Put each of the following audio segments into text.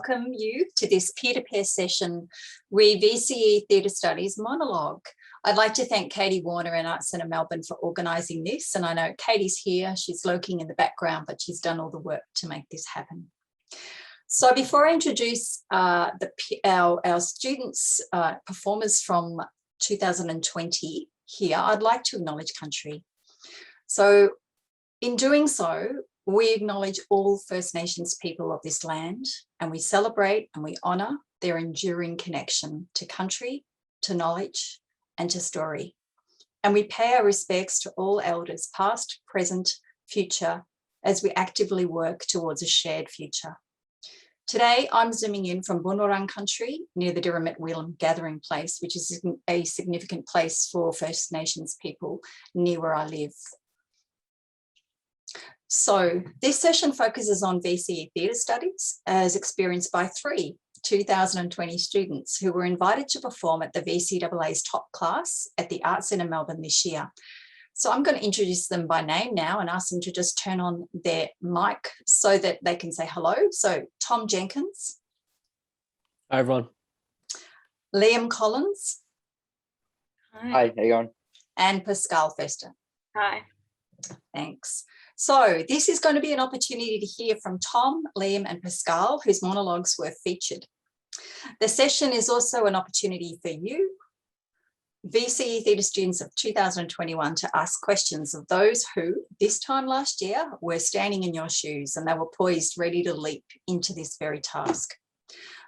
welcome you to this peer-to-peer session, VCE Theatre Studies monologue. I'd like to thank Katie Warner and Arts Centre Melbourne for organising this. And I know Katie's here, she's lurking in the background, but she's done all the work to make this happen. So before I introduce our students, performers from 2020 here, I'd like to acknowledge country. So in doing so, we acknowledge all First Nations people of this land, and we celebrate and we honour their enduring connection to country, to knowledge and to story. And we pay our respects to all elders past, present, future, as we actively work towards a shared future. Today, I'm zooming in from Bunurong country near the Dirimet-Whelan gathering place, which is a significant place for First Nations people near where I live. So this session focuses on VCE Theatre Studies as experienced by 3 2020 students who were invited to perform at the VCAA's top class at the Arts Centre Melbourne this year. So I'm going to introduce them by name now and ask them to just turn on their mic so that they can say hello. So Tom Jenkins. Hi, everyone. Liam Collins. Hi, how you going? And Pascal Fester. Hi. Thanks. So this is going to be an opportunity to hear from Tom, Liam and Pascal, whose monologues were featured. The session is also an opportunity for you, VCE Theatre students of 2021, to ask questions of those who, this time last year, were standing in your shoes and they were poised, ready to leap into this very task.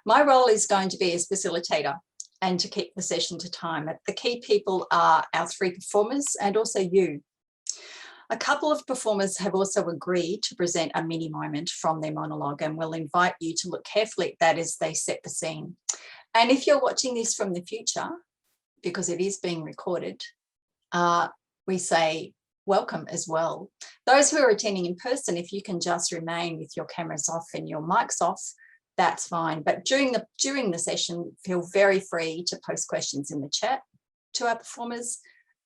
My role is going to be as facilitator and to keep the session to time. The key people are our 3 performers and also you. A couple of performers have also agreed to present a mini moment from their monologue, and we'll invite you to look carefully at that as they set the scene. And if you're watching this from the future, because it is being recorded, we say welcome as well. Those who are attending in person, if you can just remain with your cameras off and your mics off, that's fine. But during the session, feel very free to post questions in the chat to our performers.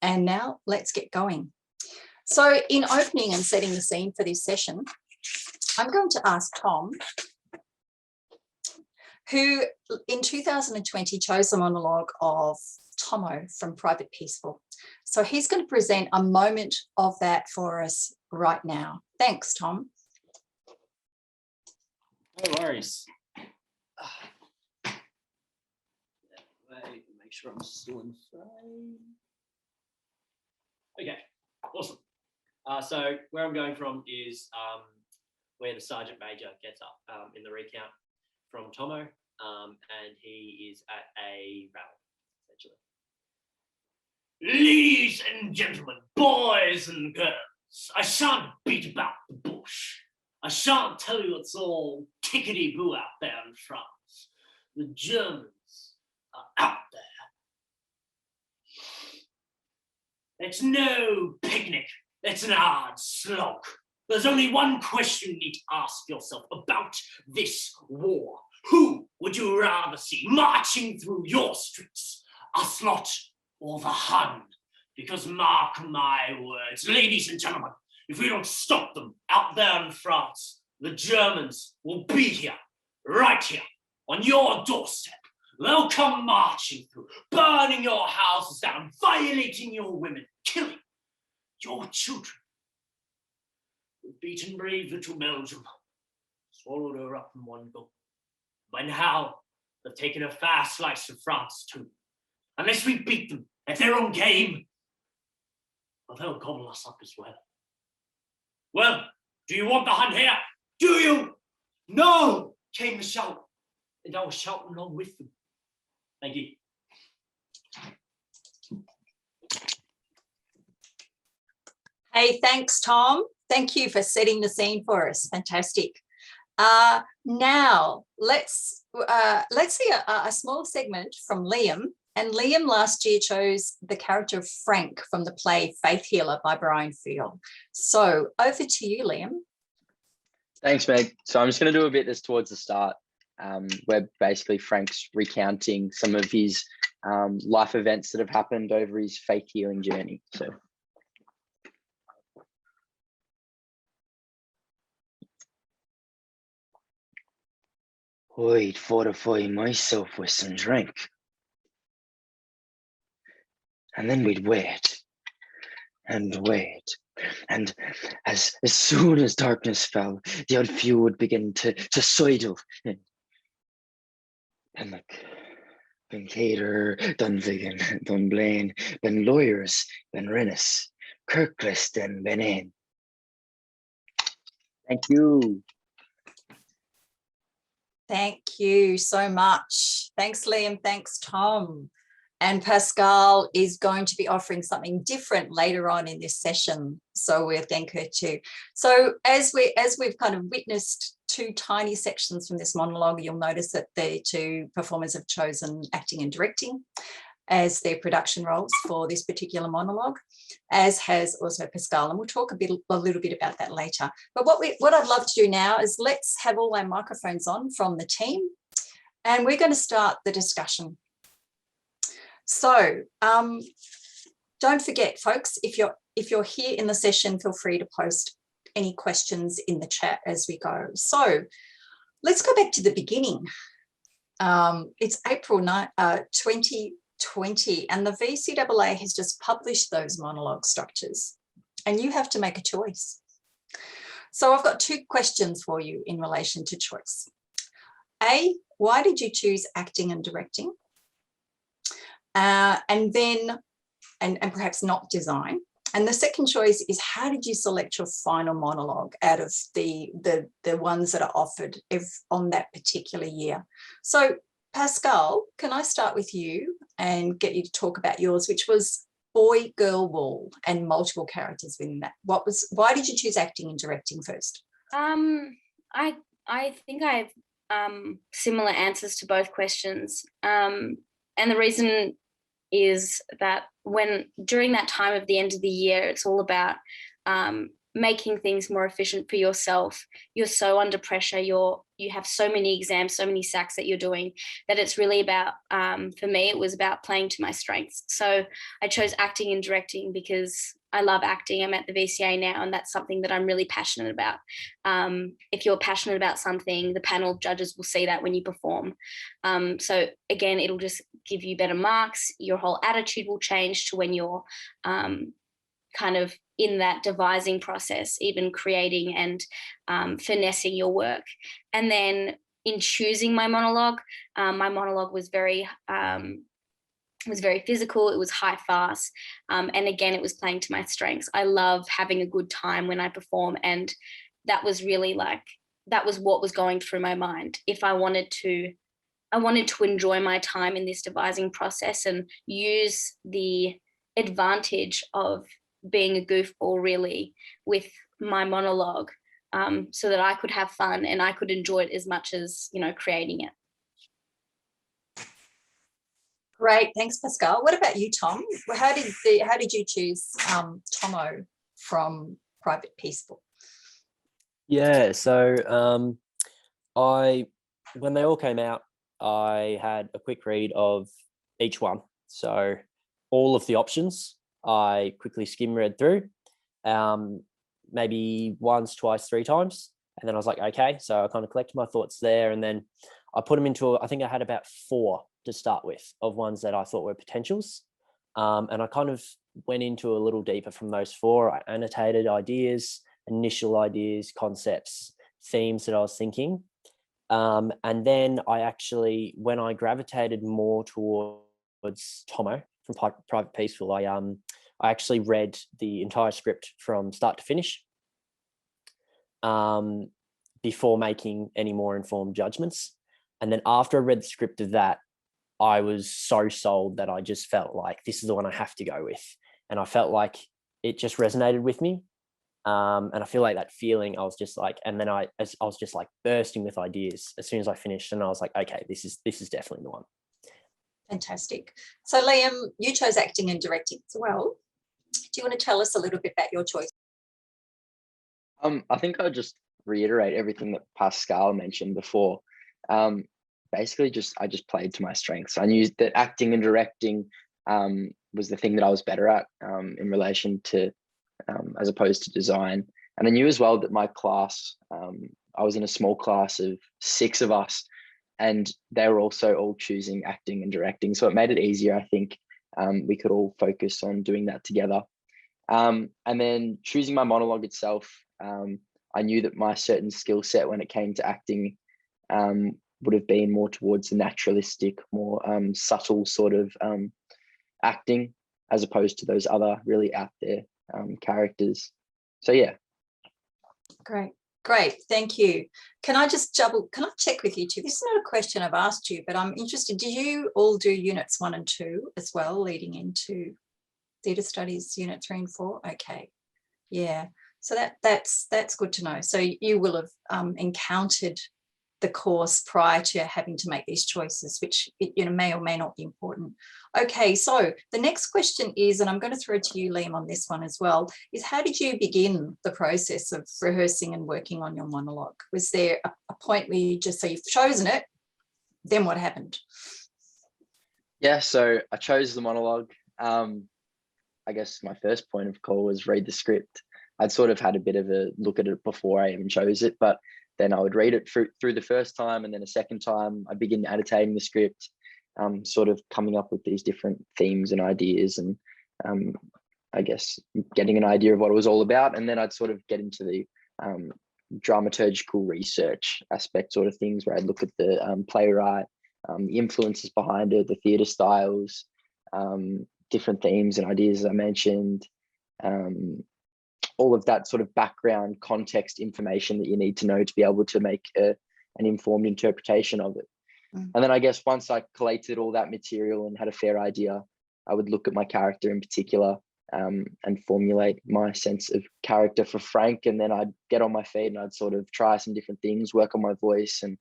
And now let's get going. So in opening and setting the scene for this session, I'm going to ask Tom, who in 2020 chose the monologue of Tomo from Private Peaceful. So he's going to present a moment of that for us right now. Thanks, Tom. No worries. Make sure I'm still in frame. Okay, awesome. So where I'm going from is where the Sergeant Major gets up in the recount from Tomo, and he is at a rally, essentially. Ladies and gentlemen, boys and girls, I shan't beat about the bush. I shan't tell you it's all tickety-boo out there in France. The Germans are out there. It's no picnic. It's an hard slog. There's only one question you need to ask yourself about this war. Who would you rather see marching through your streets, us lot or the Hun? Because mark my words, ladies and gentlemen, if we don't stop them out there in France, the Germans will be here, right here, on your doorstep. They'll come marching through, burning your houses down, violating your women, killing your children. We've beaten brave little Belgium, swallowed her up in one go. By now, they've taken a fair slice of France too. Unless we beat them at their own game, well, they'll gobble us up as well. Well, do you want the Hun here? Do you? No, came the shout, and I was shouting along with them. Thank you. Hey, thanks, Tom. Thank you for setting the scene for us. Fantastic. Now let's see a small segment from Liam. And Liam last year chose the character of Frank from the play Faith Healer by Brian Field. So over to you, Liam. Thanks, Meg. So I'm just going to do a bit this towards the start, where basically Frank's recounting some of his life events that have happened over his faith healing journey. So. I'd fortify myself with some drink. And then we'd wait and wait. And as soon as darkness fell, the odd few would begin to sidle. And like Ben Cater, Dunvegan, Dunblane, Ben Lawyers, Ben Rennis, Kirklist, and Ben Ain. Thank you. Thank you so much. Thanks, Liam. Thanks, Tom. And Pascal is going to be offering something different later on in this session. So we'll thank her too. So as we've kind of witnessed two tiny sections from this monologue, you'll notice that the two performers have chosen acting and directing as their production roles for this particular monologue, as has also Pascal. And we'll talk a little bit about that later. But what I'd love to do now is let's have all our microphones on from the team, and we're going to start the discussion. So don't forget, folks, if you're here in the session, feel free to post any questions in the chat as we go. So let's go back to the beginning. It's April 2020, and the VCAA has just published those monologue structures, and you have to make a choice. So I've got two questions for you in relation to choice. A, why did you choose acting and directing? And perhaps not design. And the second choice is, how did you select your final monologue out of the ones that are offered on that particular year? So Pascal, can I start with you and get you to talk about yours, which was boy, girl, wall, and multiple characters within that. Why did you choose acting and directing first? I think I have similar answers to both questions. And the reason is that during that time of the end of the year, it's all about making things more efficient for yourself. You're so under pressure. You have so many exams, so many SACs that you're doing, that it's really about, for me, it was about playing to my strengths. So I chose acting and directing because I love acting. I'm at the VCA now, and that's something that I'm really passionate about. If you're passionate about something, the panel of judges will see that when you perform. So again, it'll just give you better marks. Your whole attitude will change to when you're kind of in that devising process, even creating and finessing your work. And then in choosing my monologue was very physical. It was high fast. And again, it was playing to my strengths. I love having a good time when I perform. And that was really that was what was going through my mind. If I wanted to enjoy my time in this devising process and use the advantage of being a goofball really with my monologue, so that I could have fun and I could enjoy it as much as, creating it. Great, thanks, Pascal. What about you, Tom? How did you choose Tomo from Private Peaceful? Yeah, so when they all came out, I had a quick read of each one. So all of the options I quickly skim read through, maybe once, twice, three times. And then I was like, okay, so I kind of collected my thoughts there. And then I put them into, I think I had about 4 to start with of ones that I thought were potentials. And I kind of went into a little deeper from those 4. I annotated ideas, initial ideas, concepts, themes that I was thinking. And then when I gravitated more towards Tomo from Private Peaceful, I actually read the entire script from start to finish before making any more informed judgments. And then after I read the script of that, I was so sold that I just felt like this is the one I have to go with. And I felt like it just resonated with me. And I feel like that feeling, I was just like, and then I was just like bursting with ideas as soon as I finished. And I was like, okay, this is definitely the one. Fantastic. So Liam, you chose acting and directing as well. Do you want to tell us a little bit about your choice? I think I'll just reiterate everything that Pascal mentioned before. Basically, I just played to my strengths. I knew that acting and directing was the thing that I was better at in relation to, as opposed to design. And I knew as well that my class, I was in a small class of 6 of us, and they were also all choosing acting and directing. So it made it easier, I think. We could all focus on doing that together. And then choosing my monologue itself, I knew that my certain skill set when it came to acting would have been more towards the naturalistic, more subtle sort of acting, as opposed to those other really out there characters. So yeah. Great, thank you. Can I check with you too? This is not a question I've asked you, but I'm interested. Did you all do units 1 and 2 as well, leading into theatre studies unit 3 and 4? Okay, yeah. So that's good to know. So you will have encountered the course prior to having to make these choices, which may or may not be important. Okay, so the next question is, and I'm going to throw it to you, Liam, on this one as well, is how did you begin the process of rehearsing and working on your monologue? Was there a point where you just say you've chosen it, then what happened? Yeah, so I chose the monologue. I guess my first point of call was read the script. I'd sort of had a bit of a look at it before I even chose it, but then I would read it through the first time, and then a second time I begin annotating the script, sort of coming up with these different themes and ideas, and I guess getting an idea of what it was all about. And then I'd sort of get into the dramaturgical research aspect sort of things, where I'd look at the playwright, the influences behind it, the theatre styles, different themes and ideas, as I mentioned, all of that sort of background context information that you need to know to be able to make an informed interpretation of it. And then I guess once I collated all that material and had a fair idea, I would look at my character in particular, and formulate my sense of character for Frank. And then I'd get on my feet and I'd sort of try some different things, work on my voice and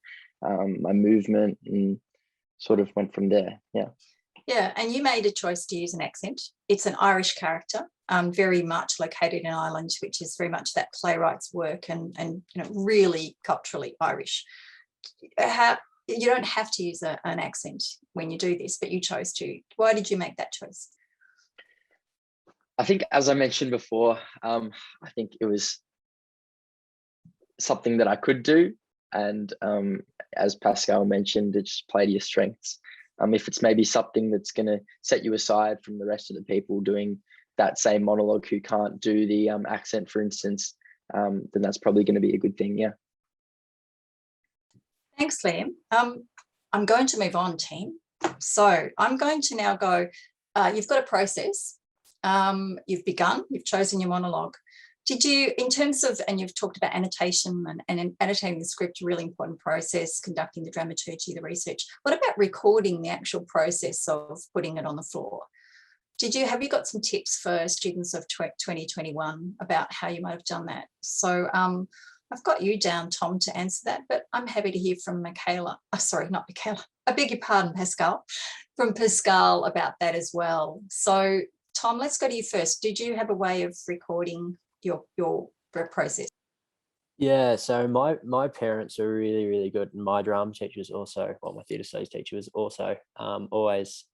my movement, and sort of went from there. Yeah, and you made a choice to use an accent. It's an Irish character, very much located in Ireland, which is very much that playwright's work, and really culturally Irish. You don't have to use an accent when you do this, but you chose to. Why did you make that choice? I think, as I mentioned before, I think it was something that I could do, and as Pascal mentioned, it just play to your strengths. If it's maybe something that's going to set you aside from the rest of the people doing that same monologue who can't do the accent, for instance, then that's probably going to be a good thing. Yeah. Thanks, Liam. I'm going to move on, team. So I'm going to now go, you've got a process. You've begun, you've chosen your monologue. Did you, in terms of, and you've talked about annotation and annotating the script, a really important process, conducting the dramaturgy, the research. What about recording the actual process of putting it on the floor? Have you got some tips for students of 2021 about how you might have done that? So I've got you down, Tom, to answer that, but I'm happy to hear from Michaela. Oh, sorry, not Michaela. I beg your pardon, Pascal. From Pascal about that as well. So Tom, let's go to you first. Did you have a way of recording your process? Yeah, so my parents are really, really good, and my drama teacher was also, well, my theatre studies teacher was also always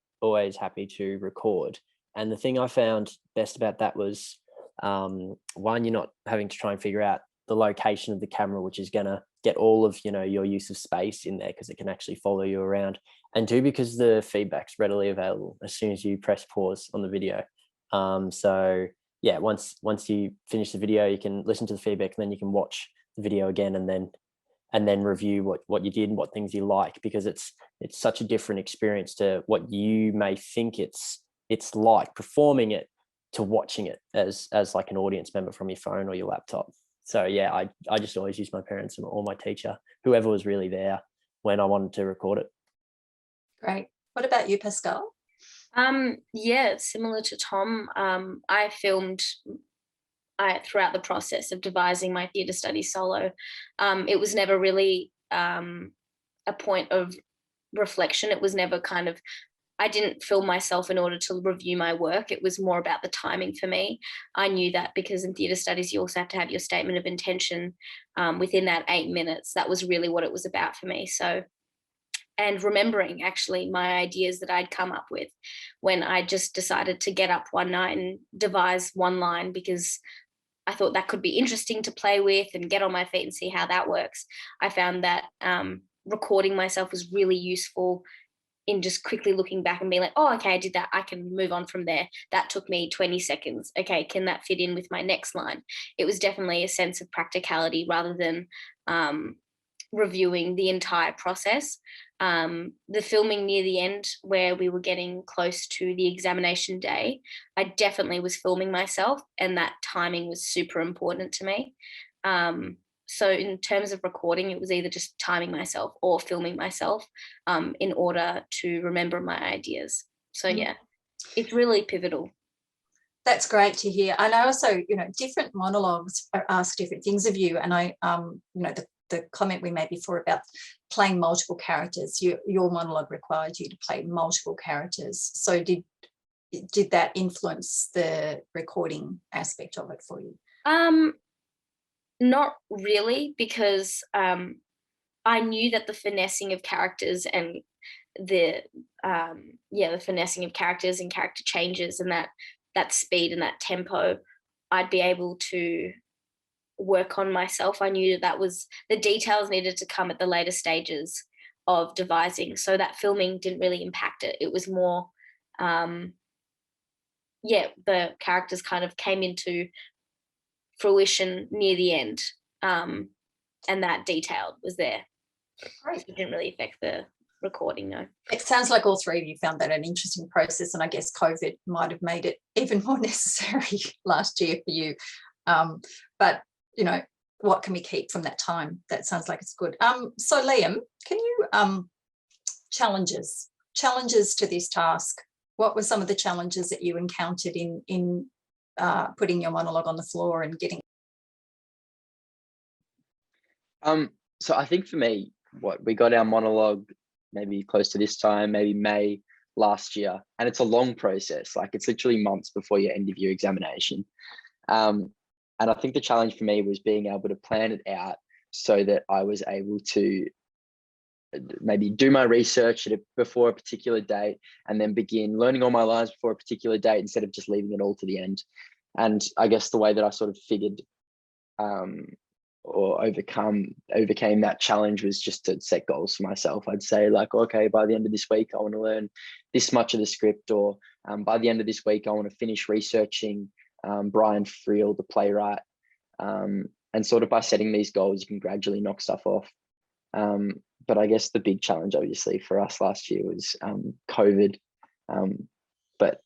happy to record. And the thing I found best about that was, one, you're not having to try and figure out the location of the camera, which is going to get all of your use of space in there, because it can actually follow you around. And two, because the feedback's readily available as soon as you press pause on the video. So yeah, once you finish the video, you can listen to the feedback, and then you can watch the video again, and then review what you did and what things you like, because it's such a different experience to what you may think it's like performing it to watching it as like an audience member from your phone or your laptop. So yeah, I just always use my parents or my teacher, whoever was really there when I wanted to record it. Great. What about you, Pascal? Yeah, similar to Tom, I filmed throughout the process of devising my theatre studies solo. It was never really a point of reflection. It was never I didn't film myself in order to review my work. It was more about the timing for me. I knew that because in theatre studies, you also have to have your statement of intention within that 8 minutes. That was really what it was about for me. So, and remembering actually my ideas that I'd come up with when I just decided to get up one night and devise one line, because I thought that could be interesting to play with and get on my feet and see how that works. I found that recording myself was really useful in just quickly looking back and being like, oh, okay, I did that. I can move on from there. That took me 20 seconds. Okay, can that fit in with my next line? It was definitely a sense of practicality rather than reviewing the entire process. The filming near the end, where we were getting close to the examination day, I definitely was filming myself, and that timing was super important to me. So in terms of recording, it was either just timing myself or filming myself in order to remember my ideas. So yeah, it's really pivotal. That's great to hear. And I also, different monologues ask different things of you. And I, the comment we made before about playing multiple characters, your monologue required you to play multiple characters. So did that influence the recording aspect of it for you? Not really, because I knew that the finessing of characters and the finessing of characters and character changes and that speed and that tempo, I'd be able to work on myself. I knew that was the details needed to come at the later stages of devising, so that filming didn't really impact it. It was more the characters kind of came into fruition near the end, and that detail was there. Great. It didn't really affect the recording, no. It sounds like all three of you found that an interesting process, and I guess COVID might have made it even more necessary last year for you. But what can we keep from that time? That sounds like it's good. So Liam, can you challenges to this task? What were some of the challenges that you encountered in putting your monologue on the floor and getting? So I think for me, we got our monologue maybe close to this time, maybe May last year, and it's a long process. Like, it's literally months before your end of year examination. And I think the challenge for me was being able to plan it out so that I was able to maybe do my research before a particular date, and then begin learning all my lines before a particular date instead of just leaving it all to the end. And I guess the way that I sort of figured or overcame that challenge was just to set goals for myself. I'd say, like, okay, by the end of this week, I want to learn this much of the script, or by the end of this week, I want to finish researching Brian Friel, the playwright. And sort of by setting these goals, you can gradually knock stuff off. But I guess the big challenge, obviously, for us last year was COVID. But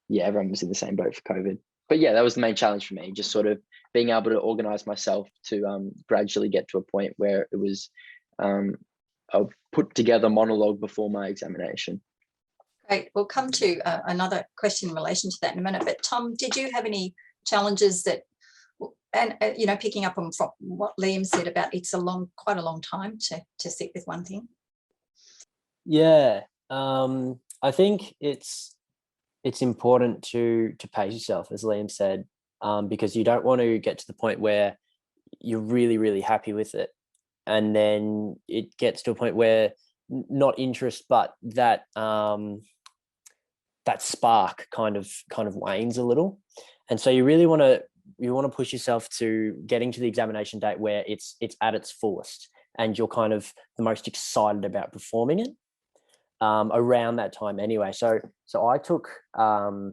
yeah, everyone was in the same boat for COVID. But yeah, that was the main challenge for me, just sort of being able to organize myself to gradually get to a point where it was a put together monologue before my examination. Great. We'll come to another question in relation to that in a minute. But Tom, did you have any challenges that, and picking up on from what Liam said about it's quite a long time to sit with one thing? Yeah, I think it's important to pace yourself, as Liam said, because you don't want to get to the point where you're really, really happy with it, and then it gets to a point where not interest, but that that spark kind of wanes a little, and so you really want to push yourself to getting to the examination date where it's at its fullest, and you're kind of the most excited about performing it around that time anyway. So I took like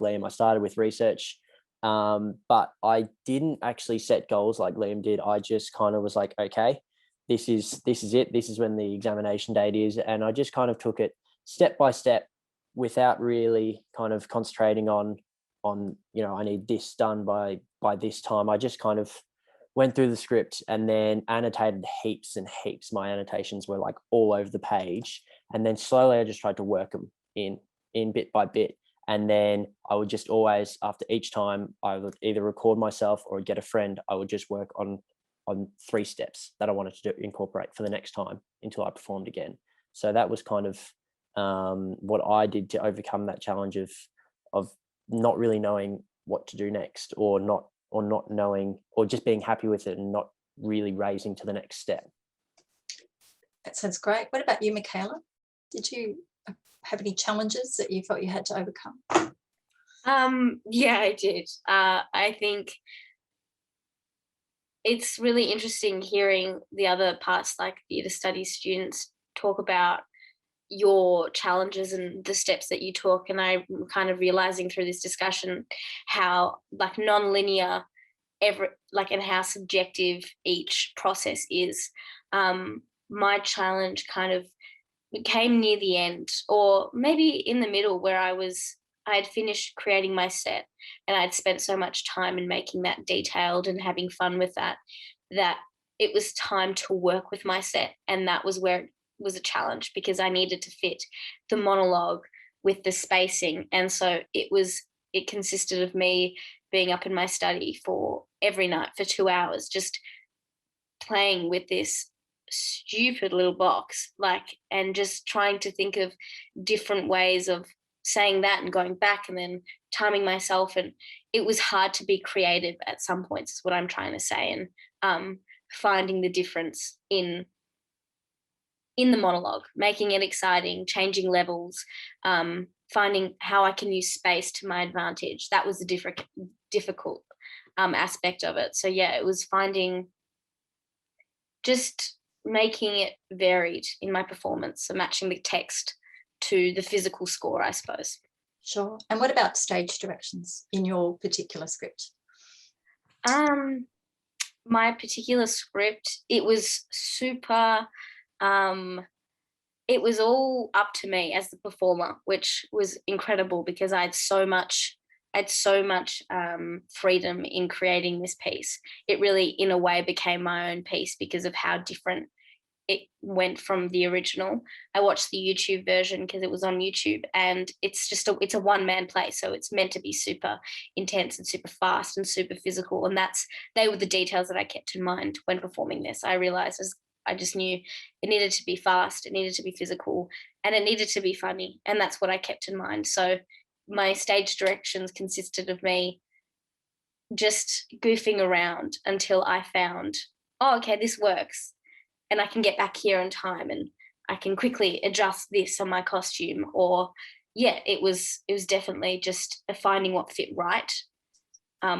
Liam, I started with research, but I didn't actually set goals like Liam did. I just kind of was like, okay, this is it. This is when the examination date is, and I just kind of took it step by step without really kind of concentrating on I need this done by this time. I just kind of went through the script and then annotated heaps and heaps. My annotations were like all over the page, and then slowly I just tried to work them in bit by bit. And then I would just always, after each time, I would either record myself or get a friend. I would just work on 3 steps that I wanted to incorporate for the next time until I performed again. So that was kind of what I did to overcome that challenge of not really knowing what to do next, or not knowing, or just being happy with it and not really raising to the next step. That sounds great. What about you, Michaela? Did you have any challenges that you felt you had to overcome? Yeah, I did. I think it's really interesting hearing the other parts, like theatre studies students talk about your challenges and the steps that you took. And I'm kind of realizing through this discussion how like non-linear and how subjective each process is. My challenge kind of came near the end, or maybe in the middle, where I had finished creating my set and I'd spent so much time in making that detailed and having fun with that it was time to work with my set. And that was where it was a challenge, because I needed to fit the monologue with the spacing. And so it consisted of me being up in my study for every night for 2 hours, just playing with this stupid little box, and just trying to think of different ways of saying that and going back and then timing myself. And it was hard to be creative at some points, is what I'm trying to say. And finding the difference in the monologue, making it exciting, changing levels, finding how I can use space to my advantage. That was the difficult aspect of it. So yeah, it was just making it varied in my performance, so matching the text to the physical score, I suppose. Sure. And what about stage directions in your particular script? My particular script, it was super, it was all up to me as the performer, which was incredible, because I had so much freedom in creating this piece. It really, in a way, became my own piece because of how different it went from the original. I watched the YouTube version because it was on YouTube, and it's a one-man play, so it's meant to be super intense and super fast and super physical. And they were the details that I kept in mind when performing this. I realized I just knew it needed to be fast, it needed to be physical, and it needed to be funny, and that's what I kept in mind. So my stage directions consisted of me just goofing around until I found, oh, okay, this works, and I can get back here in time, and I can quickly adjust this on my costume. Or yeah, it was definitely just finding what fit right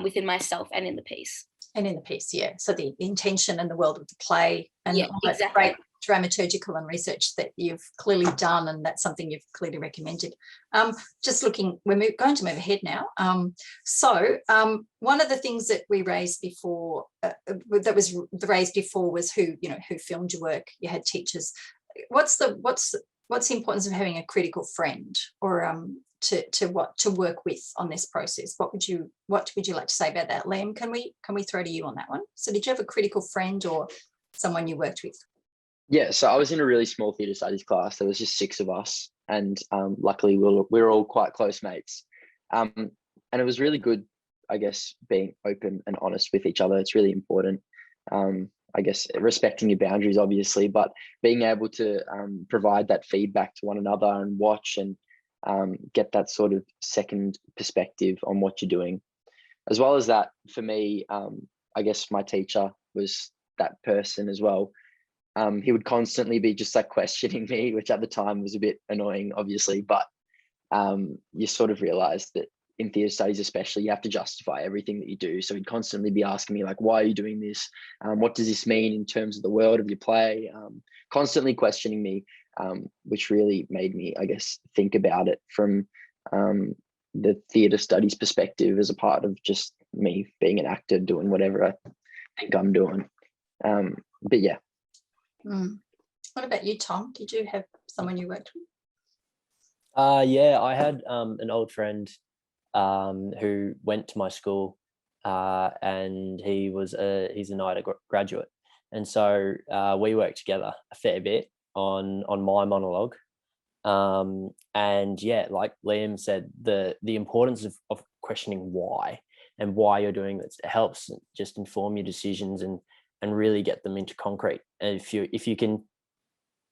within myself and in the piece. And in the piece, yeah. So the intention and the world of the play, and Yeah, all that exactly. great dramaturgical and research that you've clearly done, and that's something you've clearly recommended. Just looking, we're going to move ahead now. One of the things that we raised before, was who filmed your work. You had teachers. What's the importance of having a critical friend, or to work with on this process? What would you like to say about that, Liam? Can we throw to you on that one? So did you have a critical friend or someone you worked with? Yeah, so I was in a really small theatre studies class. There was just 6 of us, and luckily we were all quite close mates. And it was really good, I guess, being open and honest with each other. It's really important. I guess respecting your boundaries, obviously, but being able to provide that feedback to one another and watch and get that sort of second perspective on what you're doing. As well as that, for me, I guess my teacher was that person as well. He would constantly be just like questioning me, which at the time was a bit annoying, obviously, but you sort of realize that in theatre studies especially, you have to justify everything that you do. So he'd constantly be asking me, like, why are you doing this? What does this mean in terms of the world of your play? Constantly questioning me, which really made me, I guess, think about it from the theatre studies perspective as a part of just me being an actor, doing whatever I think I'm doing. But yeah. What about you, Tom? Did you have someone you worked with? Yeah, I had an old friend who went to my school, and he's a NIDA graduate, and so we worked together a fair bit on my monologue. And yeah, like Liam said, the importance of questioning why you're doing this. It helps just inform your decisions and really get them into concrete. And if you can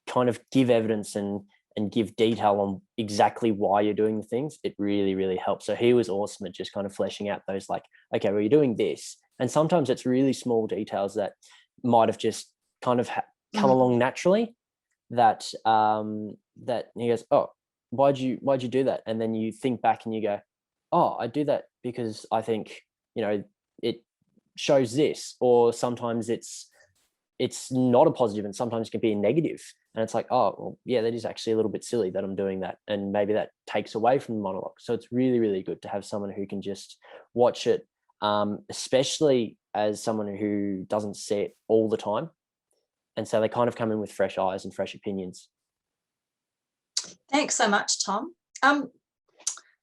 kind of give evidence and give detail on exactly why you're doing the things, it really, really helps. So he was awesome at just kind of fleshing out those, like, okay, well, you're doing this. And sometimes it's really small details that might have just kind of come along naturally, that he goes, oh, why'd you do that? And then you think back and you go, oh, I do that because I think, shows this, or sometimes it's not a positive and sometimes it can be a negative. And it's like, oh, well, yeah, that is actually a little bit silly that I'm doing that. And maybe that takes away from the monologue. So it's really, really good to have someone who can just watch it, especially as someone who doesn't see it all the time. And so they kind of come in with fresh eyes and fresh opinions. Thanks so much, Tom.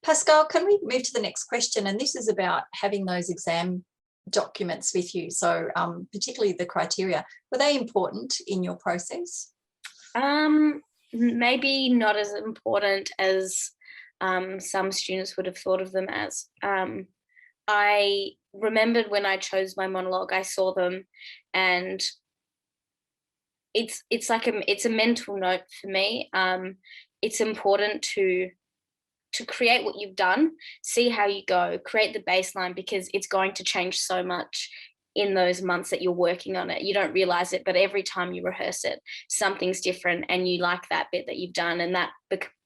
Pascal, can we move to the next question? And this is about having those exam documents with you. So particularly the criteria, were they important in your process? Maybe not as important as some students would have thought of them as. I remembered when I chose my monologue, I saw them, and it's like it's a mental note for me. It's important to create what you've done, see how you go, create the baseline, because it's going to change so much in those months that you're working on it. You don't realize it, but every time you rehearse it, something's different, and you like that bit that you've done, and that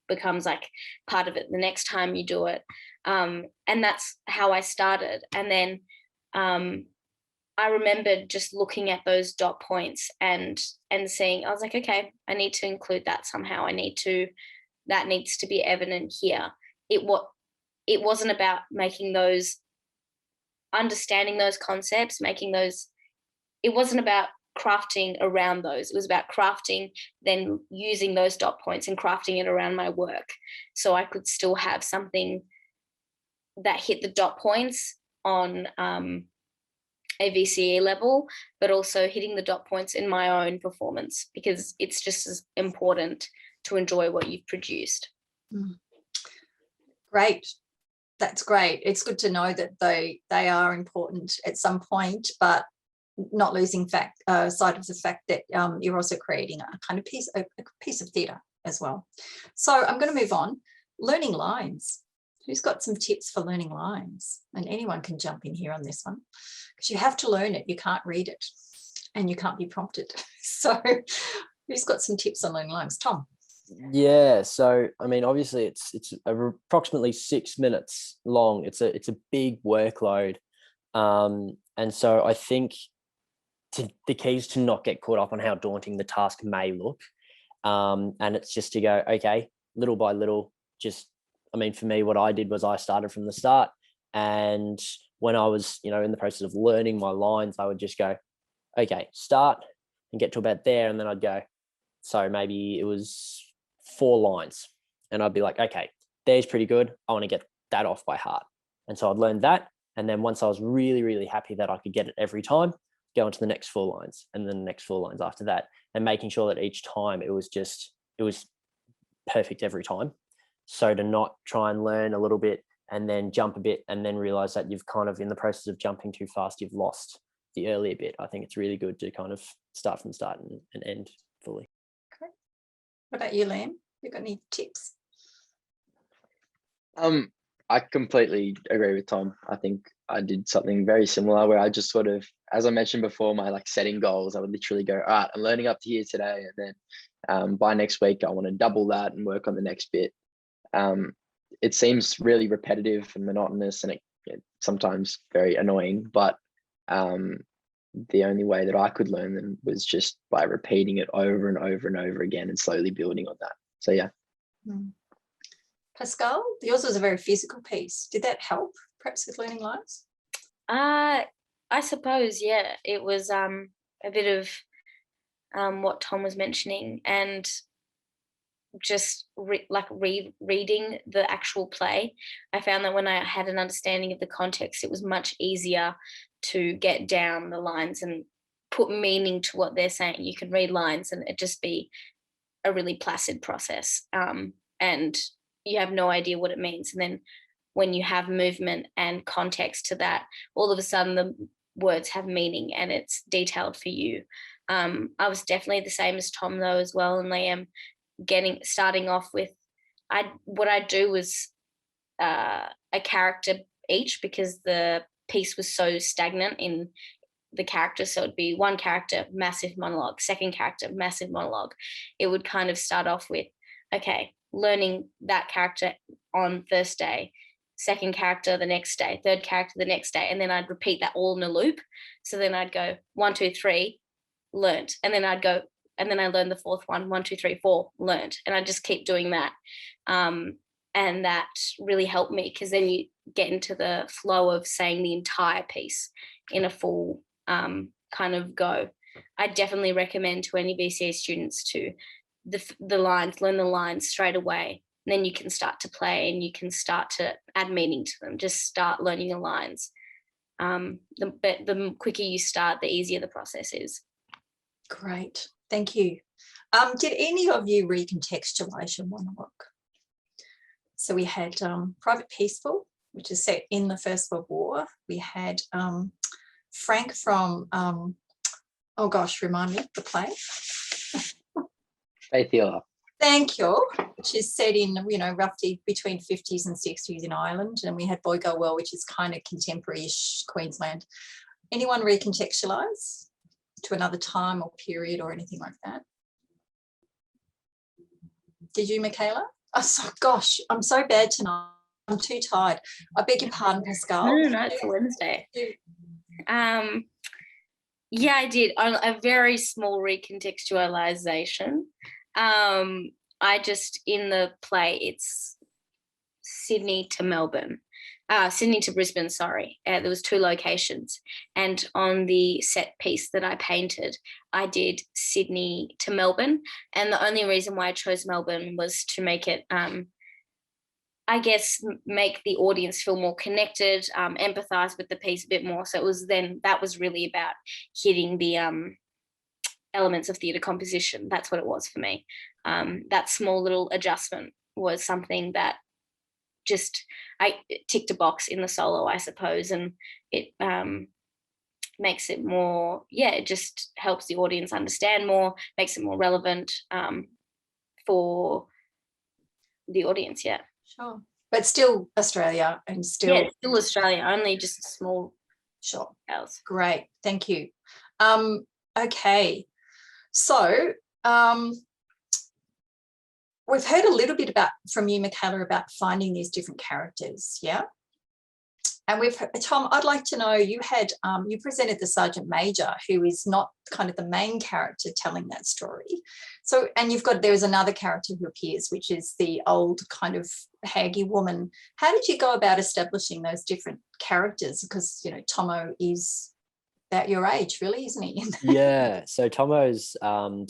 becomes like part of it the next time you do it. And that's how I started. And then I remembered just looking at those dot points and seeing, I was like, okay, I need to include that somehow. That needs to be evident here. It wasn't about making those, understanding those concepts, it wasn't about crafting around those. It was about crafting, then using those dot points and crafting it around my work, so I could still have something that hit the dot points on a VCE level, but also hitting the dot points in my own performance, because it's just as important to enjoy what you've produced. Great. That's great. It's good to know that they are important at some point, but not losing sight of the fact that you're also creating a kind of piece of theatre as well. So I'm going to move on. Learning lines. Who's got some tips for learning lines? And anyone can jump in here on this one, because you have to learn it. You can't read it and you can't be prompted. So who's got some tips on learning lines? Tom. Yeah, so I mean, obviously it's approximately 6 minutes long. It's a big workload, and so I think the key is to not get caught up on how daunting the task may look, and it's just to go, okay, little by little. Just, I mean, for me, what I did was I started from the start, and when I was, in the process of learning my lines, I would just go, okay, start and get to about there, and then I'd go, so maybe it was 4 lines, and I'd be like, okay, there's pretty good. I want to get that off by heart. And so I'd learn that. And then once I was really, really happy that I could get it every time, go into the next 4 lines, and then the next 4 lines after that, and making sure that each time it was perfect every time. So to not try and learn a little bit and then jump a bit and then realize that you've kind of, in the process of jumping too fast, you've lost the earlier bit. I think it's really good to kind of start from the start and end fully. Okay. What about you, Liam? You got any tips? I completely agree with Tom. I think I did something very similar, where I just sort of, as I mentioned before, my setting goals, I would literally go, all right, I'm learning up to here today, and then by next week I want to double that and work on the next bit. It seems really repetitive and monotonous, and it sometimes very annoying, but the only way that I could learn them was just by repeating it over and over and over again and slowly building on that. So yeah. Pascal, yours was a very physical piece. Did that help perhaps with learning lines? I suppose, yeah. It was a bit of what Tom was mentioning, and just reading the actual play. I found that when I had an understanding of the context, it was much easier to get down the lines and put meaning to what they're saying. You can read lines and it just be a really placid process, and you have no idea what it means. And then when you have movement and context to that, all of a sudden the words have meaning and it's detailed for you. I was definitely the same as Tom though as well, and Liam, starting off with, what I do was a character each, because the piece was so stagnant in the character. So it'd be one character, massive monologue, second character, massive monologue. It would kind of start off with, okay, learning that character on first day, second character the next day, third character the next day, and then I'd repeat that all in a loop. So then I'd go 1, 2, 3, learnt, and then I'd go, and then I learned the fourth one, 1, 2, 3, 4, learnt, and I just keep doing that. And that really helped me, because then you get into the flow of saying the entire piece in a full kind of go. I definitely recommend to any VCA students to the lines, learn the lines straight away. And then you can start to play and you can start to add meaning to them. Just start learning the lines. The quicker you start, the easier the process is. Great, thank you. Did any of you recontextualize your monologue? So we had Private Peaceful, which is set in the First World War. We had Frank from, oh gosh, remind me, the play? Faith Healer. Thank you, which is set in, roughly between 50s and 60s in Ireland. And we had Boy Go Well, which is kind of contemporary-ish Queensland. Anyone recontextualise to another time or period or anything like that? Did you, Michaela? Oh, gosh, I'm so bad tonight. I'm too tired. I beg your pardon, Pascal. No, it's a Wednesday. Yeah, I did. A very small recontextualization. I just, in the play, it's Sydney to Melbourne. Sydney to Brisbane, sorry. There was 2 locations. And on the set piece that I painted, I did Sydney to Melbourne. And the only reason why I chose Melbourne was to make it, I guess, make the audience feel more connected, empathise with the piece a bit more. So that was really about hitting the elements of theatre composition. That's what it was for me. That small little adjustment was something that I ticked a box in the solo, I suppose, and it makes it more, it just helps the audience understand more, makes it more relevant for the audience, Sure. But still Australia and still... Yeah, still Australia, only just a small... Sure. House. Great, thank you. Okay, so we've heard a little bit from you, Michaela, about finding these different characters, yeah? And Tom, I'd like to know, you presented the Sergeant Major, who is not kind of the main character telling that story. So, and there is another character who appears, which is the old kind of haggy woman. How did you go about establishing those different characters? Because, Tomo is about your age, really, isn't he? Yeah, so Tomo's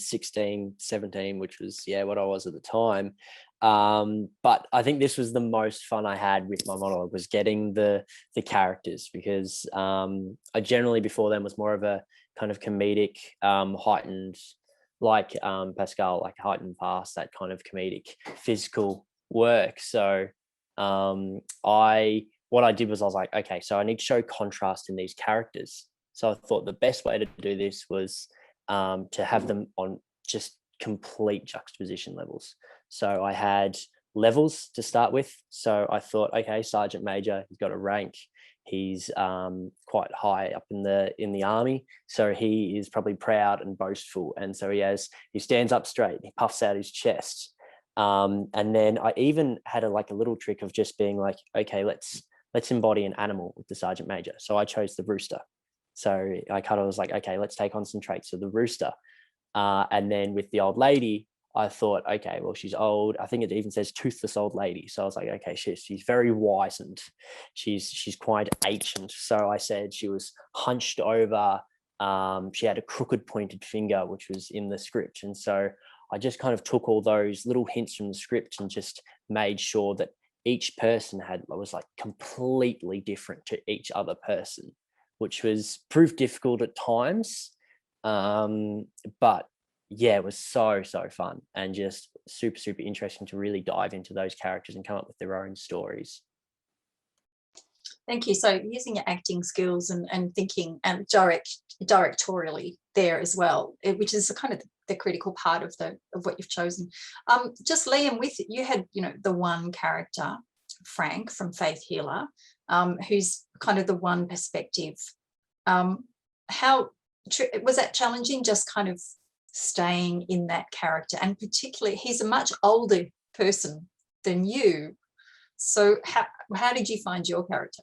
16, 17, which was, what I was at the time. But I think this was the most fun I had with my monologue, was getting the characters, because I generally before then was more of a kind of comedic, heightened, like Pascal, like heightened fast, that kind of comedic physical work. So what I did was I was like, okay, so I need to show contrast in these characters. So I thought the best way to do this was to have them on just complete juxtaposition levels. So I had levels to start with. So I thought, okay, Sergeant Major, he's got a rank. He's quite high up in the army. So he is probably proud and boastful. And so he stands up straight, he puffs out his chest. And then I even had a little trick of just being like, okay, let's embody an animal with the Sergeant Major. So I chose the rooster. So I kind of was like, okay, let's take on some traits of the rooster. And then with the old lady, I thought, okay, well, she's old. I think it even says toothless old lady. So I was like, okay, she's very wizened. She's quite ancient. So I said she was hunched over. She had a crooked pointed finger, which was in the script. And so I just kind of took all those little hints from the script and just made sure that each person was like completely different to each other person, which proved difficult at times. But yeah, it was so fun and just super interesting to really dive into those characters and come up with their own stories. Thank you. So using your acting skills and thinking and directorially there as well, which is kind of the critical part of what you've chosen. Just Liam, with you had the one character, Frank from Faith Healer, who's kind of the one perspective. How was that challenging? Just kind of staying in that character, and particularly he's a much older person than you. So how did you find your character?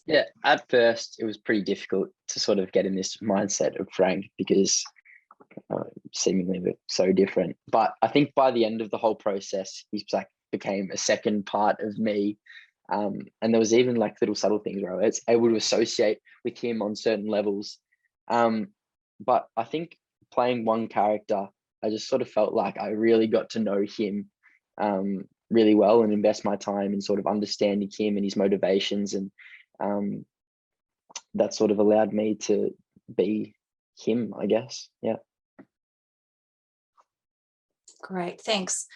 Yeah, at first it was pretty difficult to sort of get in this mindset of Frank because seemingly we're so different. But I think by the end of the whole process, he's like became a second part of me. And there was even like little subtle things where I was able to associate with him on certain levels. But I think playing one character, I just sort of felt like I really got to know him really well and invest my time in sort of understanding him and his motivations. And that sort of allowed me to be him, I guess. Yeah. Great, thanks.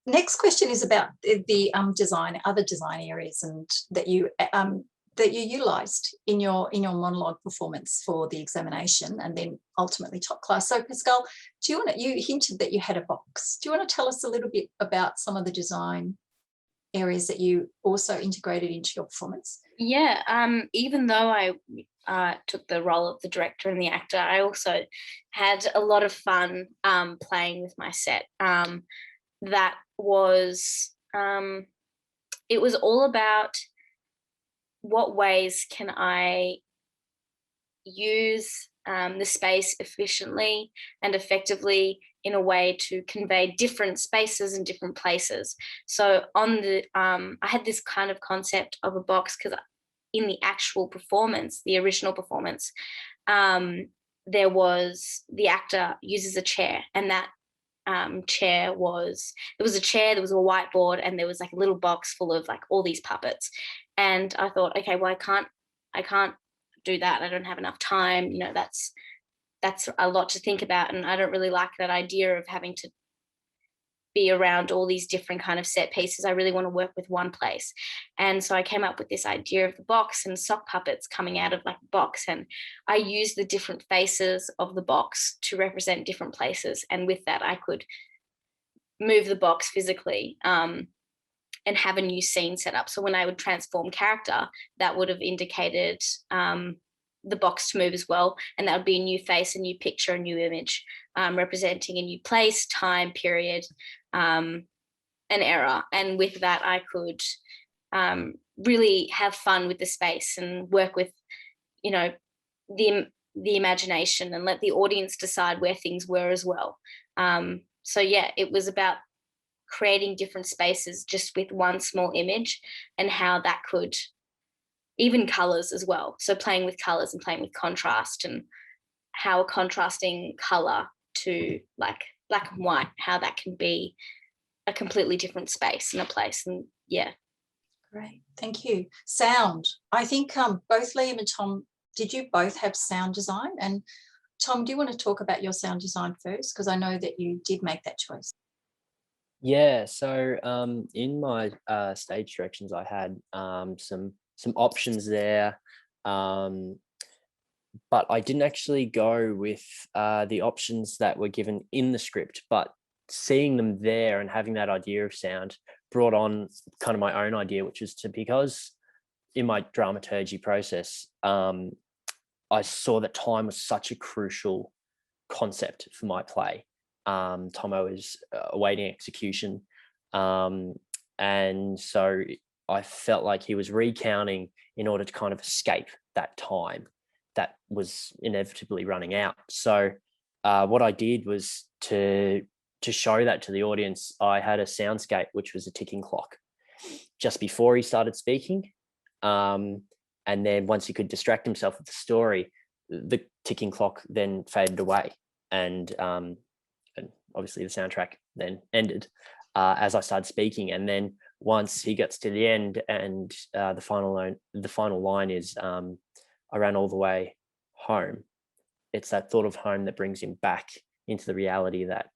Next question is about the design, other design areas, and that you utilised in your monologue performance for the examination, and then ultimately top class. So Pascal, you hinted that you had a box. Do you want to tell us a little bit about some of the design areas that you also integrated into your performance? Yeah, even though I took the role of the director and the actor, I also had a lot of fun playing with my set. That was, it was all about what ways can I use the space efficiently and effectively in a way to convey different spaces and different places. So on the, I had this kind of concept of a box because in the actual performance, the original performance, there was, the actor uses a chair, and that chair was, there was a chair, there was a whiteboard, and there was like a little box full of like all these puppets. And I thought, okay, well, I can't do that. I don't have enough time. You know, that's a lot to think about. And I don't really like that idea of having to be around all these different kind of set pieces. I really want to work with one place. And so I came up with this idea of the box and sock puppets coming out of like a box. And I used the different faces of the box to represent different places. And with that, I could move the box physically and have a new scene set up. So when I would transform character, that would have indicated the box to move as well. And that would be a new face, a new picture, a new image, representing a new place, time, period, an era. And with that, I could really have fun with the space and work with, you know, the imagination, and let the audience decide where things were as well. So yeah, it was about creating different spaces just with one small image, and how that could, even colors as well. So playing with colors and playing with contrast, and how a contrasting color to like black and white, how that can be a completely different space and a place. And yeah. Great, thank you. Sound. I think both Liam and Tom, did you both have sound design? And Tom, do you want to talk about your sound design first? Because I know that you did make that choice. Yeah, so in my stage directions, I had some options there, but I didn't actually go with the options that were given in the script. But seeing them there and having that idea of sound brought on kind of my own idea, which is because in my dramaturgy process, I saw that time was such a crucial concept for my play. Tomo is awaiting execution, and so I felt like he was recounting in order to kind of escape that time that was inevitably running out. So what I did was to show that to the audience, I had a soundscape which was a ticking clock just before he started speaking, and then once he could distract himself with the story, the ticking clock then faded away, and obviously the soundtrack then ended as I started speaking. And then once he gets to the end, and the final line is, I ran all the way home. It's that thought of home that brings him back into the reality that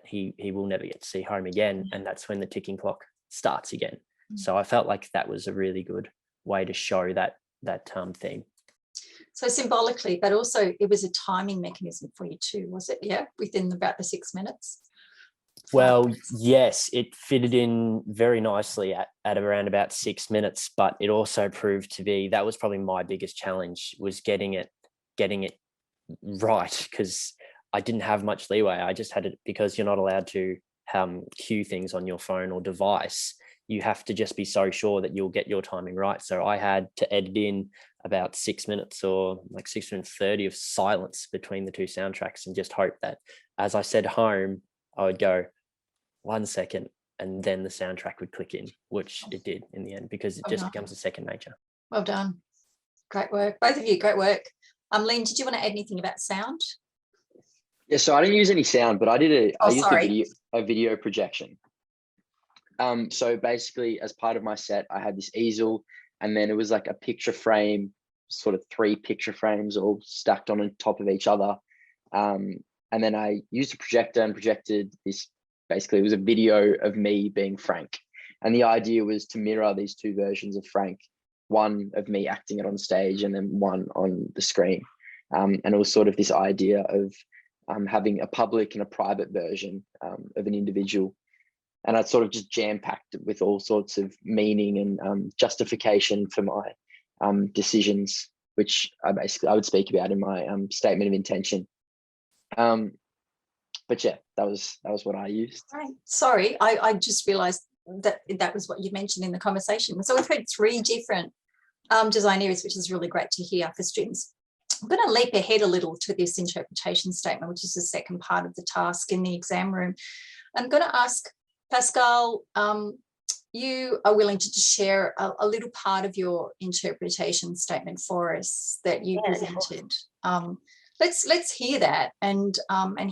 he will never get to see home again, and that's when the ticking clock starts again. So I felt like that was a really good way to show that theme. So symbolically, but also it was a timing mechanism for you too, was it? Yeah, within about the 6 minutes. Well, yes, it fitted in very nicely at around about 6 minutes, but it also proved to be, that was probably my biggest challenge, was getting it right, because I didn't have much leeway. I just had it, because you're not allowed to cue things on your phone or device. you have to just be so sure that you'll get your timing right. So I had to edit in about 6 minutes or like 6 minutes 30 of silence between the two soundtracks, and just hope that as I said home, I would go 1 second and then the soundtrack would click in, which it did in the end, because it just becomes a second nature. Well done. Great work. Both of you, great work. Liam, did you want to add anything about sound? Yeah, so I didn't use any sound, but I used sorry. a video projection. So basically, as part of my set, I had this easel, and then it was like a picture frame, sort of 3 picture frames all stacked on top of each other. And then I used a projector and projected this. Basically, it was a video of me being Frank. And the idea was to mirror these 2 versions of Frank, one of me acting it on stage and then one on the screen. And it was sort of this idea of having a public and a private version of an individual. And I'd sort of just jam-packed it with all sorts of meaning and justification for my decisions, which I would speak about in my statement of intention. But yeah, that was what I used. Right. Sorry, I just realised that was what you mentioned in the conversation. So we've heard 3 different design areas, which is really great to hear for students. I'm going to leap ahead a little to this interpretation statement, which is the second part of the task in the exam room. I'm going to ask Pascal, you are willing to just share a little part of your interpretation statement for us that you presented. Let's hear that and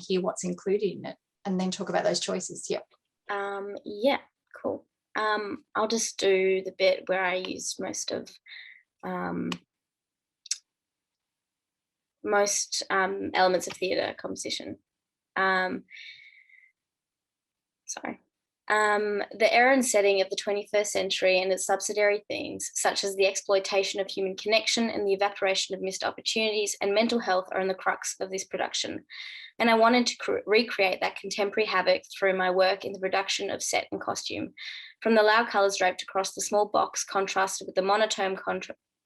hear what's included in it, and then talk about those choices. Yep. Yeah, cool. I'll just do the bit where I use most elements of theatre composition. The era and setting of the 21st century and its subsidiary themes, such as the exploitation of human connection and the evaporation of missed opportunities and mental health, are in the crux of this production. And I wanted to recreate that contemporary havoc through my work in the production of set and costume. From the loud colours draped across the small box, contrasted with the monotone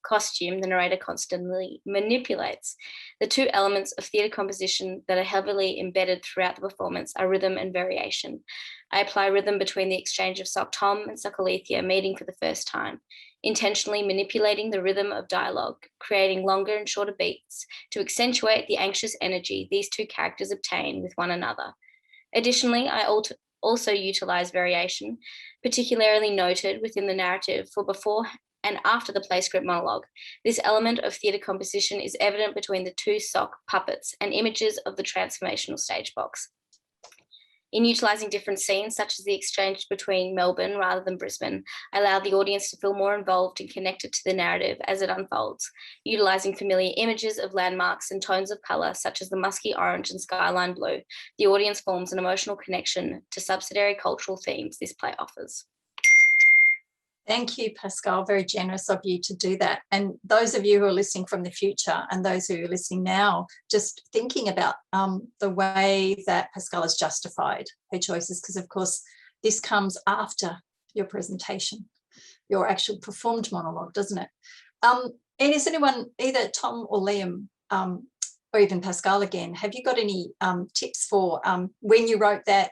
costume the narrator constantly manipulates. The 2 elements of theatre composition that are heavily embedded throughout the performance are rhythm and variation. I apply rhythm between the exchange of Sock Tom and Sock Alethea meeting for the first time, intentionally manipulating the rhythm of dialogue, creating longer and shorter beats to accentuate the anxious energy these 2 characters obtain with one another. Additionally, I also utilise variation, particularly noted within the narrative for before and after the play script monologue. This element of theatre composition is evident between the 2 sock puppets and images of the transformational stage box. In utilising different scenes, such as the exchange between Melbourne rather than Brisbane, I allow the audience to feel more involved and connected to the narrative as it unfolds. Utilising familiar images of landmarks and tones of colour, such as the musky orange and skyline blue, the audience forms an emotional connection to subsidiary cultural themes this play offers. Thank you, Pascal. Very generous of you to do that. And those of you who are listening from the future and those who are listening now, just thinking about the way that Pascal has justified her choices, because of course this comes after your presentation, your actual performed monologue, doesn't it? And is anyone, either Tom or Liam, or even Pascal again, have you got any tips for when you wrote that?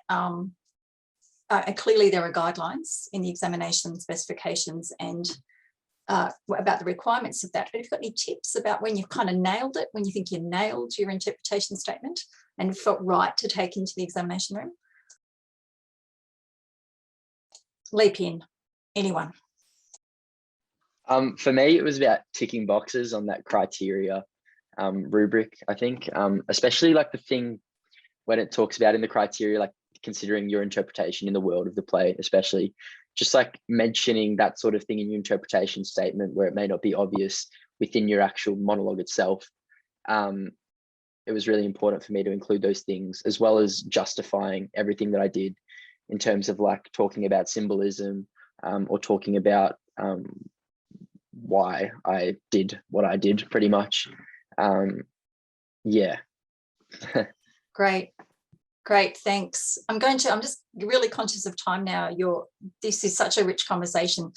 Clearly there are guidelines in the examination specifications and about the requirements of that, but have you got any tips about when you've kind of nailed it, when you think you nailed your interpretation statement and felt right to take into the examination room? Leap in, anyone. For me, it was about ticking boxes on that criteria rubric, I think, especially like the thing when it talks about in the criteria, like considering your interpretation in the world of the play, especially just like mentioning that sort of thing in your interpretation statement where it may not be obvious within your actual monologue itself. It was really important for me to include those things, as well as justifying everything that I did in terms of like talking about symbolism or talking about why I did what I did, pretty much. Yeah. Great, thanks. I'm just really conscious of time now. This is such a rich conversation.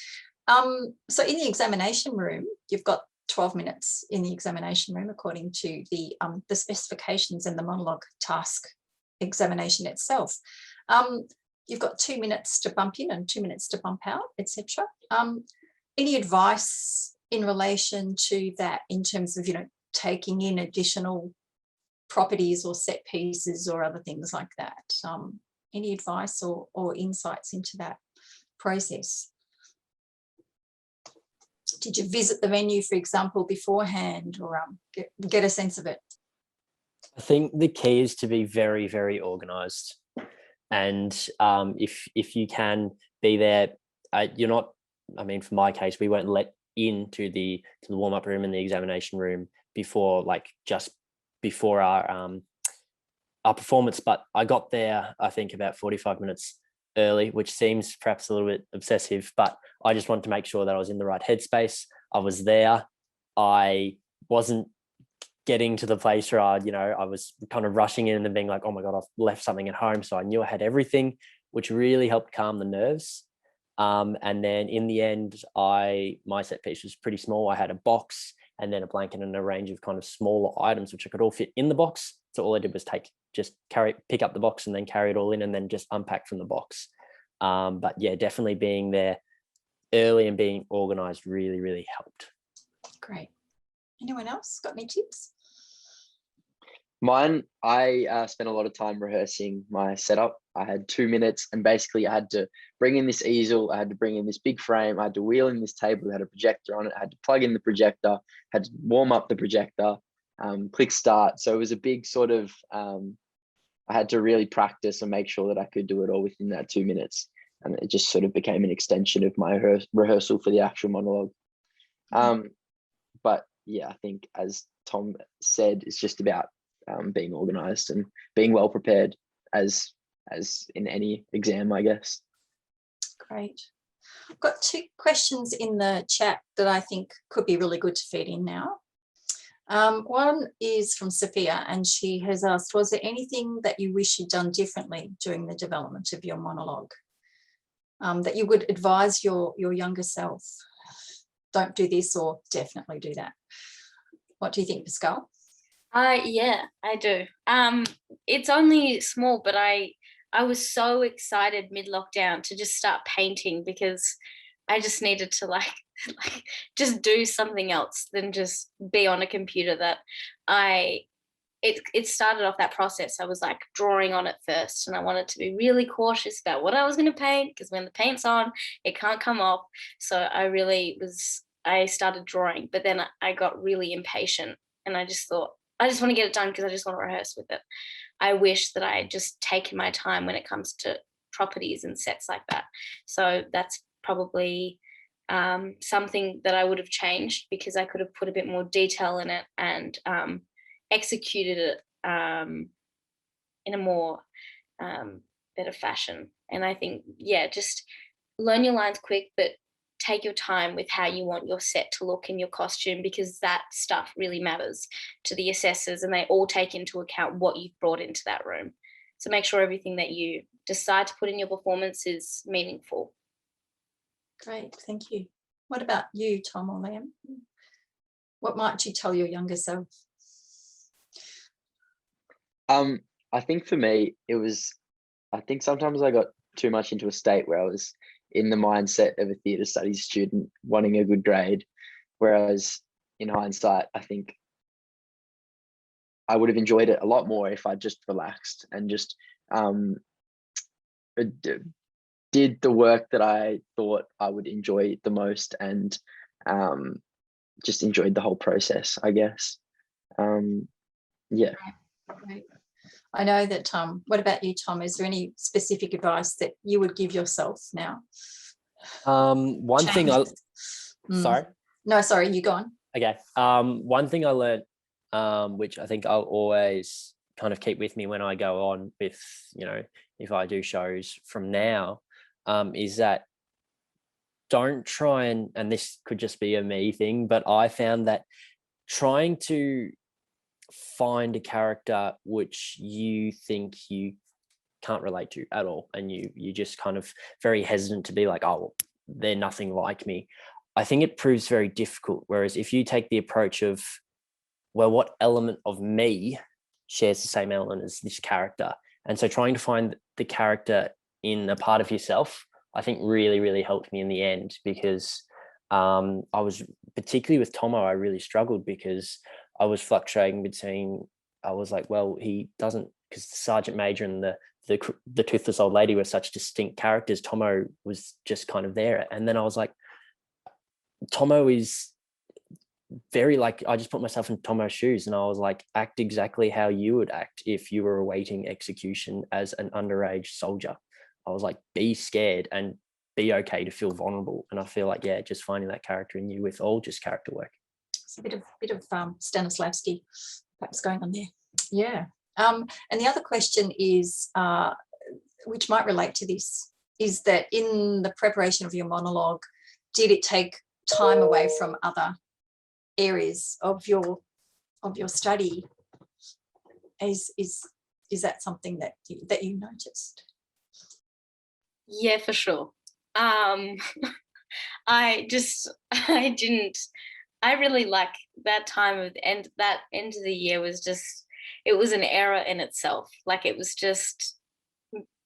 So in the examination room, you've got 12 minutes in the examination room according to the specifications and the monologue task examination itself. you've got 2 minutes to bump in and 2 minutes to bump out, etc. Any advice in relation to that in terms of, taking in additional properties or set pieces or other things like that? Any advice or insights into that process? Did you visit the venue, for example, beforehand, or get a sense of it? I think the key is to be very, very organised, and if you can be there, you're not. I mean, for my case, we weren't let into the warm-up room and the examination room before, just before our performance. But I got there, I think, about 45 minutes early, which seems perhaps a little bit obsessive, but I just wanted to make sure that I was in the right headspace. I was there. I wasn't getting to the place where I was kind of rushing in and being like, oh my God, I've left something at home. So I knew I had everything, which really helped calm the nerves. And then in the end, my set piece was pretty small. I had a box and then a blanket and a range of kind of smaller items, which I could all fit in the box. So all I did was pick up the box and then carry it all in and then just unpack from the box. But yeah, definitely being there early and being organized really, really helped. Great. Anyone else got any tips? Mine, I spent a lot of time rehearsing my setup. I had 2 minutes and basically I had to bring in this easel. I had to bring in this big frame. I had to wheel in this table that had a projector on it. I had to plug in the projector, had to warm up the projector, click start. So it was a big sort of, I had to really practice and make sure that I could do it all within that 2 minutes. And it just sort of became an extension of my rehearsal for the actual monologue. But yeah, I think as Tom said, it's just about being organized and being well prepared as in any exam, I guess. Great. I've got 2 questions in the chat that I think could be really good to feed in now. One is from Sophia, and she has asked, was there anything that you wish you'd done differently during the development of your monologue that you would advise your younger self? Don't do this, or definitely do that. What do you think, Pascal? Yeah, I do. It's only small, but I was so excited mid-lockdown to just start painting because I just needed to like just do something else than just be on a computer. It started off that process. I was like drawing on it first, and I wanted to be really cautious about what I was going to paint, because when the paint's on, it can't come off. So I started drawing, but then I got really impatient, and I just thought, I just want to get it done because I just want to rehearse with it. I wish that I had just taken my time when it comes to properties and sets like that. So that's probably something that I would have changed, because I could have put a bit more detail in it and executed it in a more better fashion. And I think, yeah, just learn your lines quick, but take your time with how you want your set to look in your costume, because that stuff really matters to the assessors, and they all take into account what you've brought into that room. So make sure everything that you decide to put in your performance is meaningful. Great, thank you. What about you, Tom or Liam? What might you tell your younger self? I think for me, I think sometimes I got too much into a state where I was in the mindset of a theatre studies student wanting a good grade, whereas in hindsight, I think I would have enjoyed it a lot more if I just relaxed and just did the work that I thought I would enjoy the most, and just enjoyed the whole process, I guess. Yeah. Great. I know that, what about you, Tom? Is there any specific advice that you would give yourself now? One thing sorry. No, sorry, you go on. Okay. One thing I learned, which I think I'll always kind of keep with me when I go on with, if I do shows from now, is that don't try and this could just be a me thing, but I found that trying to find a character which you think you can't relate to at all, and you just kind of very hesitant to be like, oh, they're nothing like me, I think it proves very difficult. Whereas if you take the approach of, well, what element of me shares the same element as this character, and so trying to find the character in a part of yourself, I think really, really helped me in the end, because I was, particularly with Tomo, I really struggled because I was fluctuating between, I was like, well, he doesn't, because the Sergeant Major and the toothless old lady were such distinct characters. Tomo was just kind of there. And then I was like, Tomo is very like, I just put myself in Tomo's shoes and I was like, act exactly how you would act if you were awaiting execution as an underage soldier. I was like, be scared and be okay to feel vulnerable. And I feel like, yeah, just finding that character in you with all just character work. It's a bit of Stanislavski perhaps going on there. Yeah. And the other question is, which might relate to this, is that in the preparation of your monologue, did it take time away from other areas of your study? Is that something that you noticed? Yeah, for sure. I really like that time of the end. That end of the year was just, it was an era in itself. Like, it was just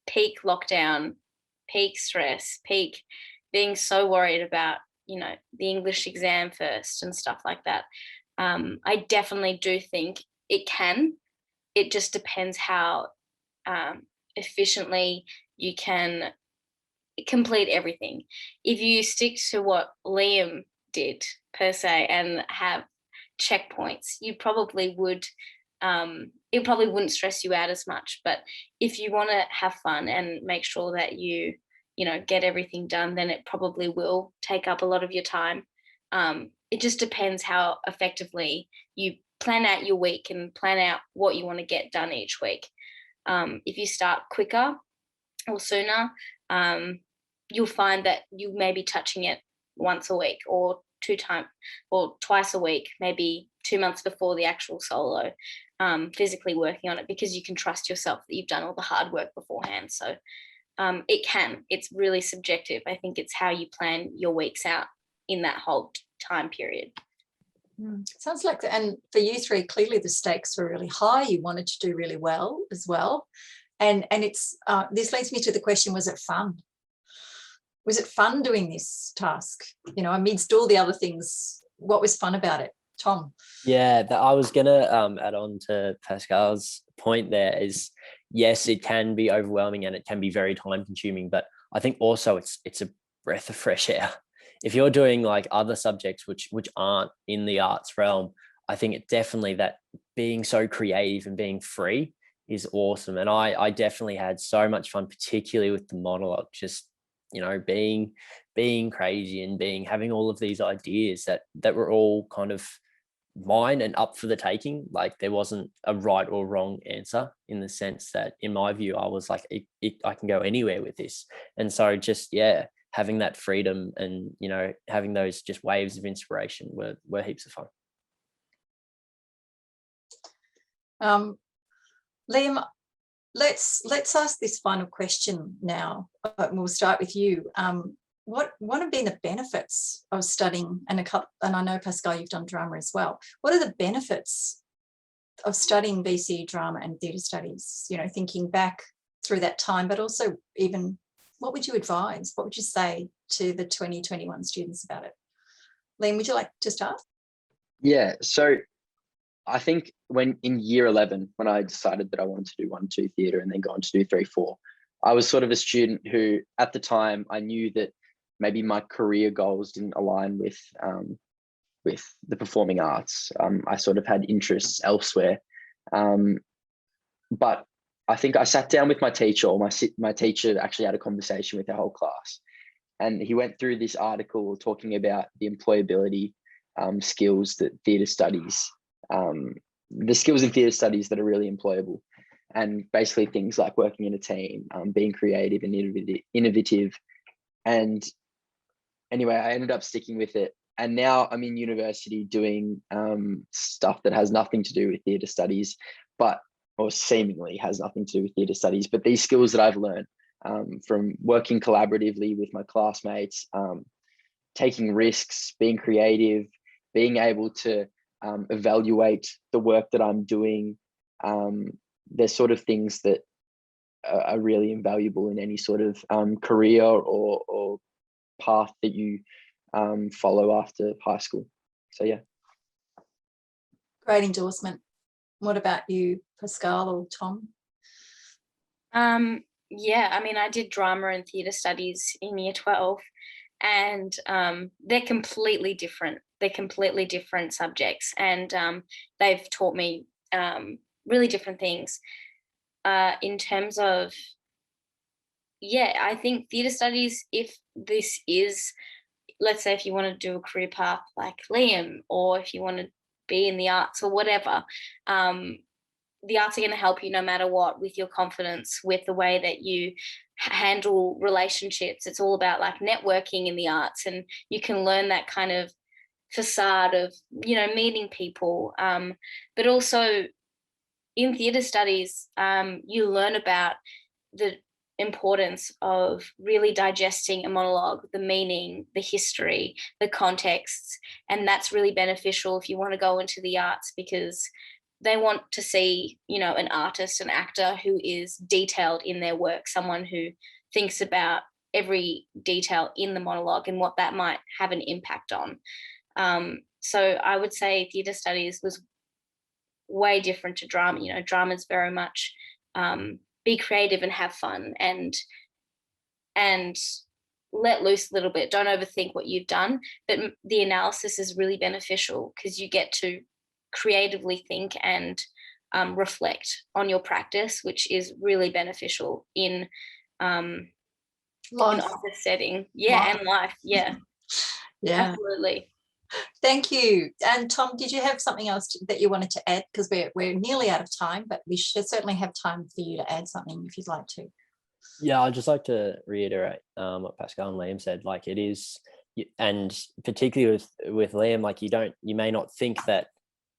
peak lockdown, peak stress, peak being so worried about, the English exam first and stuff like that. I definitely do think it can. It just depends how efficiently you can complete everything. If you stick to what Liam did per se and have checkpoints, you probably would, it probably wouldn't stress you out as much. But if you want to have fun and make sure that you get everything done, then it probably will take up a lot of your time. It just depends how effectively you plan out your week and plan out what you want to get done each week. If you start quicker or sooner, you'll find that you may be touching it once a week or twice a week, maybe 2 months before the actual solo, physically working on it, because you can trust yourself that you've done all the hard work beforehand. So it's really subjective. I think it's how you plan your weeks out in that whole time period. Sounds like, and for you three, clearly the stakes were really high. You wanted to do really well as well. And it's this leads me to the question, was it fun? Was it fun doing this task? Amidst all the other things, what was fun about it? Tom? Yeah, I was gonna add on to Pascal's point there is, yes, it can be overwhelming and it can be very time consuming, but I think also it's a breath of fresh air. If you're doing like other subjects which aren't in the arts realm, I think it definitely, that being so creative and being free is awesome. And I definitely had so much fun, particularly with the monologue, just being crazy and having all of these ideas that were all kind of mine and up for the taking. Like, there wasn't a right or wrong answer, in the sense that, in my view, I was like, I can go anywhere with this. And so just, yeah, having that freedom and, having those just waves of inspiration were heaps of fun. Liam, let's ask this final question now. We'll start with you. What have been the benefits of studying, and I know, Pascal, you've done drama as well. What are the benefits of studying BCE drama and theatre studies, thinking back through that time, but also even, what would you advise? What would you say to the 2021 students about it? Liam, would you like to start? Yeah, so I think when in year 11, when I decided that I wanted to do 1-2 theatre and then go on to do 3-4, I was sort of a student who, at the time, I knew that maybe my career goals didn't align with the performing arts. I sort of had interests elsewhere. But I think I sat down with my teacher, or my teacher actually had a conversation with the whole class. And he went through this article talking about the employability skills that theatre studies, the skills in theatre studies that are really employable. And basically things like working in a team, being creative and innovative. And anyway, I ended up sticking with it. And now I'm in university doing stuff that has nothing to do with theatre studies, or seemingly has nothing to do with theatre studies. But these skills that I've learned from working collaboratively with my classmates, taking risks, being creative, being able to evaluate the work that I'm doing, they're sort of things that are really invaluable in any sort of career or path that you follow after high school. So yeah. Great endorsement. What about you, Pascal or Tom? Yeah, I mean, I did drama and theatre studies in year 12, and they're completely different. They're completely different subjects, and they've taught me really different things. In terms of, yeah, I think theatre studies, if this is, let's say if you want to do a career path like Liam, or if you want to be in the arts or whatever, the arts are going to help you no matter what, with your confidence, with the way that you handle relationships. It's all about like networking in the arts, and you can learn that kind of facade of, you know, meeting people. But also in theatre studies, you learn about the importance of really digesting a monologue, the meaning, the history, the contexts, and that's really beneficial if you want to go into the arts, because they want to see, you know, an artist, an actor who is detailed in their work, someone who thinks about every detail in the monologue and what that might have an impact on. So I would say theatre studies was way different to drama. You know, drama is very much be creative and have fun, and let loose a little bit. Don't overthink what you've done. But the analysis is really beneficial because you get to creatively think and reflect on your practice, which is really beneficial in an office setting. Yeah, Life. and life. Yeah, Yeah. absolutely. Thank you. And Tom, did you have something else that you wanted to add? Because we're nearly out of time, but we should certainly have time for you to add something if you'd like to. Yeah, I'd just like to reiterate what Pascal and Liam said. Like, it is, and particularly with Liam, like, you may not think that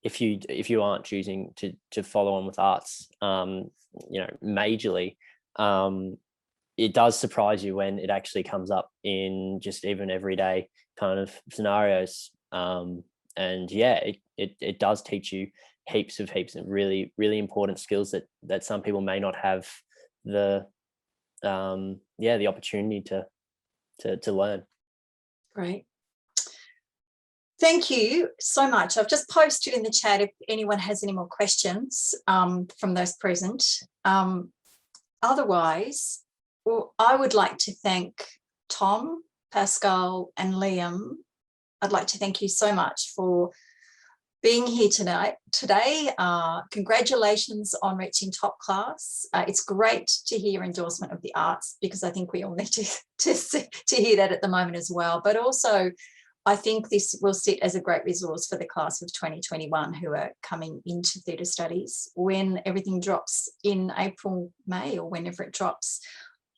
if you aren't choosing to follow on with arts, you know, majorly, it does surprise you when it actually comes up in just even everyday kind of scenarios. And yeah, it does teach you heaps of really, really important skills that some people may not have the opportunity to learn. Great. Thank you so much. I've just posted in the chat if anyone has any more questions from those present. Otherwise, well, I would like to thank Tom, Pascal and Liam. I'd like to thank you so much for being here today. Congratulations on reaching top class. It's great to hear endorsement of the arts, because I think we all need to hear that at the moment as well. But also, I think this will sit as a great resource for the class of 2021 who are coming into theatre studies when everything drops in April, May, or whenever it drops.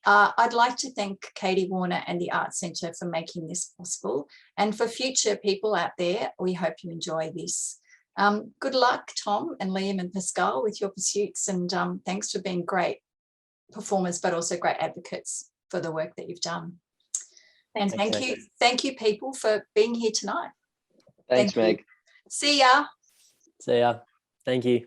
I'd like to thank Katie Warner and the Arts Centre for making this possible. And for future people out there, we hope you enjoy this. Good luck, Tom and Liam and Pascal, with your pursuits, and thanks for being great performers, but also great advocates for the work that you've done. And thank you people for being here tonight. Thanks, Meg. See ya. See ya. Thank you.